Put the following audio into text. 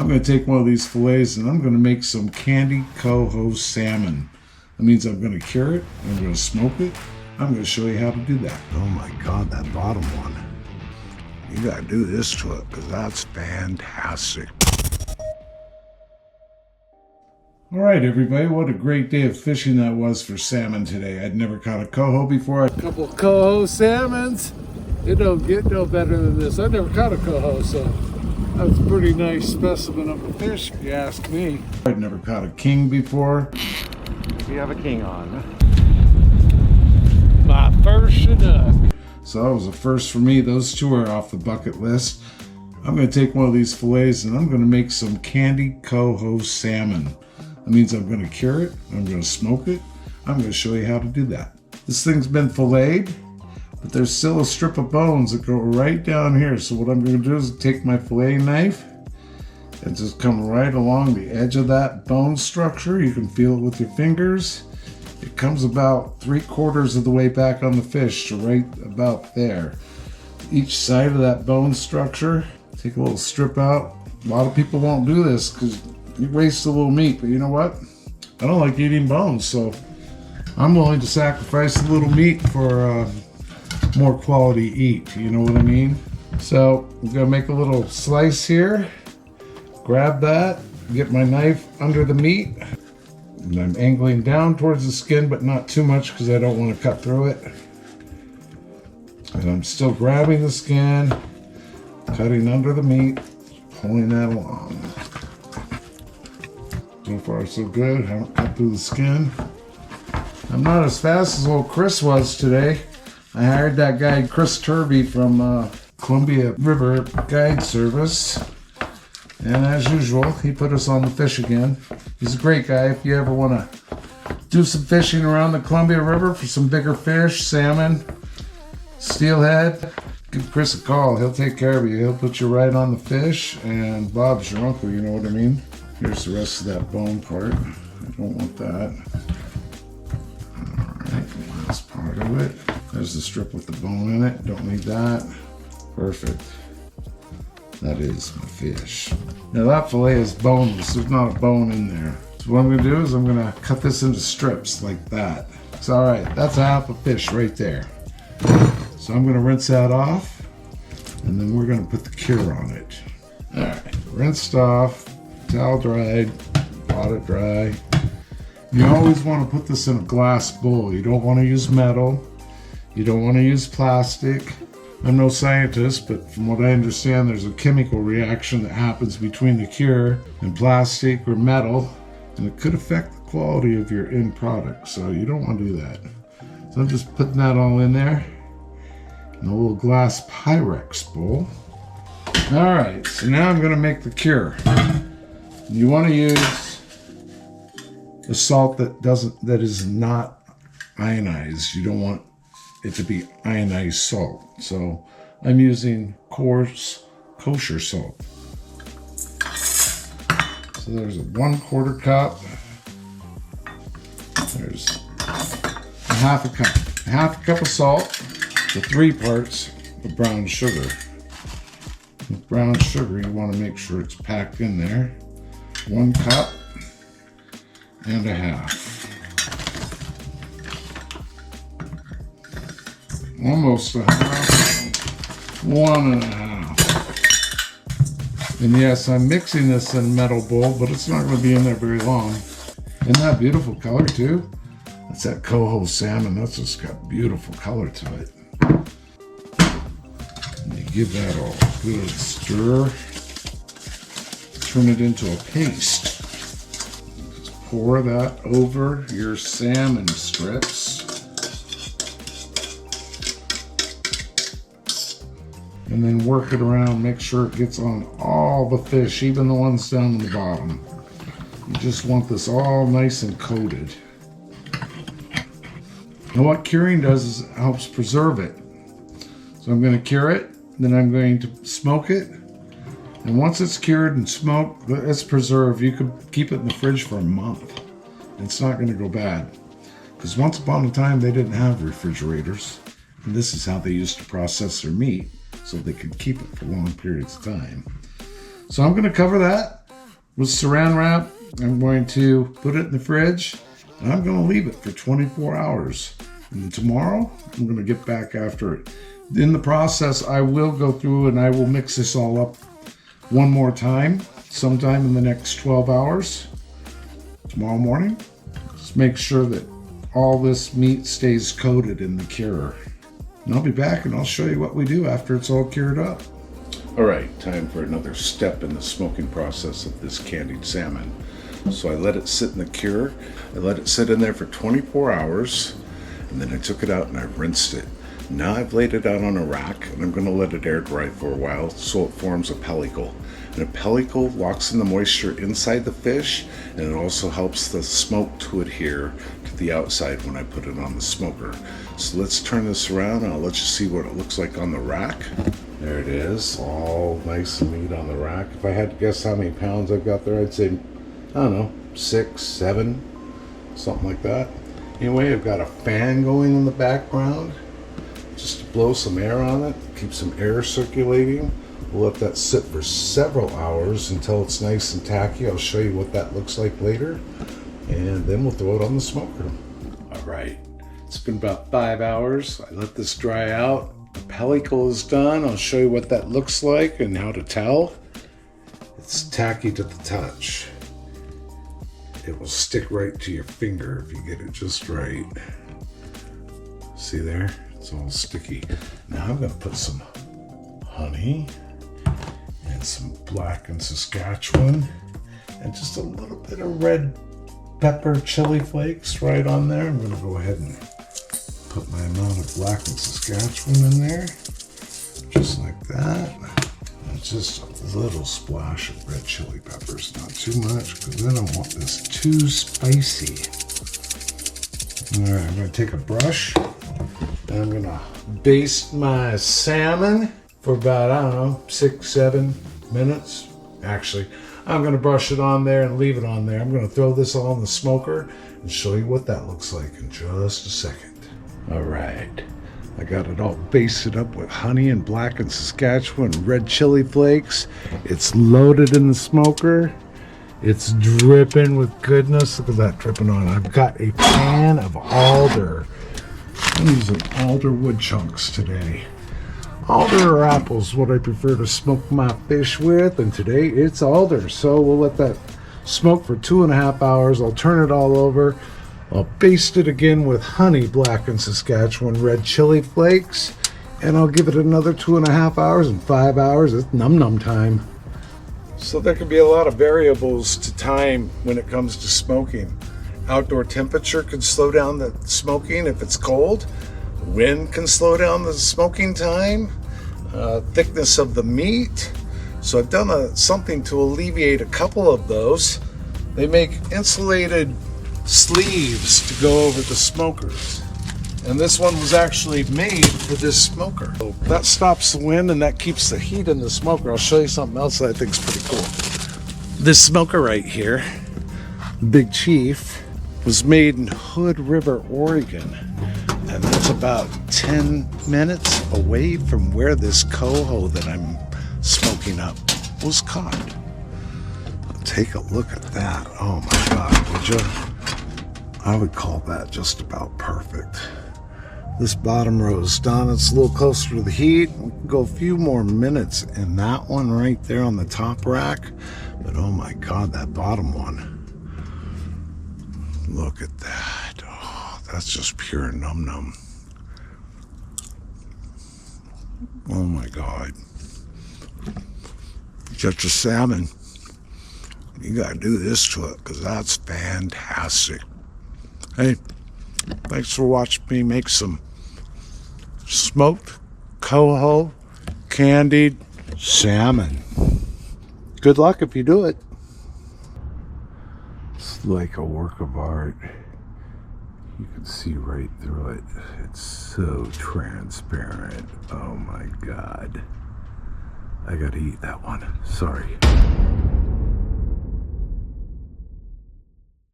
I'm going to take one of these fillets and I'm going to make some candied coho salmon. That means I'm going to cure it, I'm going to smoke it. I'm going to show you how to do that. Oh my God, that bottom one. You got to do this to it because that's fantastic. All right, everybody, what a great day of fishing that was for salmon today. I'd never caught a coho before. A couple of coho salmons. It don't get no better than this. I never caught a coho, so that's a pretty nice specimen of a fish, if you ask me. I'd never caught a king before. We have a king on. My first Chinook. So that was a first for me. Those two are off the bucket list. I'm going to take one of these fillets and I'm going to make some candied coho salmon. That means I'm going to cure it, I'm going to smoke it. I'm going to show you how to do that. This thing's been filleted, but there's still a strip of bones that go right down here. So what I'm going to do is take my fillet knife and just come right along the edge of that bone structure. You can feel it with your fingers. It comes about 3/4 of the way back on the fish, so right about there. Each side of that bone structure, take a little strip out. A lot of people won't do this because you waste a little meat, but you know what? I don't like eating bones, so I'm willing to sacrifice a little meat for more quality eat, you know what I mean? So I'm gonna make a little slice here, grab that, get my knife under the meat, and I'm angling down towards the skin, but not too much because I don't want to cut through it. And I'm still grabbing the skin, cutting under the meat, pulling that along. So far so good, haven't cut through the skin. I'm not as fast as old Chris was today. I hired that guy Chris Turby from Columbia River Guide Service. And as usual, he put us on the fish again. He's a great guy. If you ever want to do some fishing around the Columbia River for some bigger fish, salmon, steelhead, give Chris a call. He'll take care of you. He'll put you right on the fish, and Bob's your uncle, you know what I mean? Here's the rest of that bone part. I don't want that. Alright, last part of it. There's the strip with the bone in it. Don't need that. Perfect. That is my fish. Now that fillet is boneless. There's not a bone in there. So what I'm gonna do is I'm gonna cut this into strips like that. It's all right. That's half a fish right there. So I'm gonna rinse that off, and then we're gonna put the cure on it. All right, rinsed off, towel dried, blot it dry. You always want to put this in a glass bowl. You don't want to use metal. You don't want to use plastic. I'm no scientist, but from what I understand, there's a chemical reaction that happens between the cure and plastic or metal, and it could affect the quality of your end product, so you don't want to do that. So I'm just putting that all in there in a little glass Pyrex bowl. All right, so now I'm going to make the cure. You want to use a salt that is not ionized. You don't want it to be ionized salt. So I'm using coarse kosher salt. So there's a 1/4 cup. There's a half a cup of salt to 3 parts of brown sugar. With brown sugar, you want to make sure it's packed in there. 1 cup and a half. Almost a half. 1 1/2. And yes, I'm mixing this in a metal bowl, but it's not going to be in there very long. Isn't that beautiful color too? That's that coho salmon. That's just got beautiful color to it. And you give that a good stir. Turn it into a paste. Just pour that over your salmon strips. And then work it around, make sure it gets on all the fish, even the ones down the bottom. You just want this all nice and coated. And what curing does is it helps preserve it. So I'm going to cure it, then I'm going to smoke it. And once it's cured and smoked, it's preserved. You could keep it in the fridge for a month. It's not going to go bad. Because once upon a time, they didn't have refrigerators. And this is how they used to process their meat, so they could keep it for long periods of time. So I'm going to cover that. with saran wrap. I'm going to put it in the fridge, and I'm going to leave it for 24 hours. And then tomorrow, I'm going to get back after it. In the process, I will go through and I will mix this all up one more time, sometime in the next 12 hours. Tomorrow morning, just make sure that all this meat stays coated in the curer. And I'll be back and I'll show you what we do after it's all cured up. All right, time for another step in the smoking process of this candied salmon. So I let it sit in the cure. I let it sit in there for 24 hours, and then I took it out and I rinsed it. Now I've laid it out on a rack, and I'm going to let it air dry for a while so it forms a pellicle. And a pellicle locks in the moisture inside the fish, and it also helps the smoke to adhere to the outside when I put it on the smoker. So let's turn this around and I'll let you see what it looks like on the rack. There it is, all nice and neat on the rack. If I had to guess how many pounds I've got there, I'd say, I don't know, 6, 7, something like that. Anyway, I've got a fan going in the background just to blow some air on it, keep some air circulating. We'll let that sit for several hours until it's nice and tacky. I'll show you what that looks like later, and then we'll throw it on the smoker. All right, it's been about 5 hours. I let this dry out. The pellicle is done. I'll show you what that looks like and how to tell. It's tacky to the touch. It will stick right to your finger if you get it just right. See there? It's all sticky. Now I'm gonna put some honey and some blackened Saskatchewan and just a little bit of red pepper chili flakes right on there. I'm gonna go ahead and put my amount of blackened Saskatchewan in there, just like that. And just a little splash of red chili peppers, not too much, because I don't want this too spicy. All right, I'm gonna take a brush and I'm gonna baste my salmon for about, I don't know, 6, 7 minutes. Actually, I'm gonna brush it on there and leave it on there. I'm gonna throw this all in the smoker and show you what that looks like in just a second. All right, I got it all basted up with honey and blackened Saskatchewan and red chili flakes. It's loaded in the smoker. It's dripping with goodness. Look at that dripping on. I've got a pan of alder. I'm using alder wood chunks today. Alder or apples is what I prefer to smoke my fish with, and today it's alder. So we'll let that smoke for 2.5 hours. I'll turn it all over. I'll baste it again with honey, blackened Saskatchewan, red chili flakes, and I'll give it another 2.5 hours. And 5 hours, it's num-num time. So there can be a lot of variables to time when it comes to smoking. Outdoor temperature can slow down the smoking if it's cold. Wind can slow down the smoking time. Thickness of the meat. So I've done something to alleviate a couple of those. They make insulated sleeves to go over the smokers. And this one was actually made for this smoker. So that stops the wind and that keeps the heat in the smoker. I'll show you something else that I think is pretty cool. This smoker right here, Big Chief, was made in Hood River, Oregon. And that's about 10 minutes away from where this coho that I'm smoking up was caught. Take a look at that. Oh my God, would you? I would call that just about perfect. This bottom row is done. It's a little closer to the heat. We can go a few more minutes in that one right there on the top rack. But oh my God, that bottom one. Look at that. Oh, that's just pure num-num. Oh my God. Get your salmon. You gotta do this to it because that's fantastic. Hey, thanks for watching me make some smoked coho candied salmon. Good luck if you do it. It's like a work of art. You can see right through it. It's so transparent. Oh my God. I gotta eat that one. Sorry.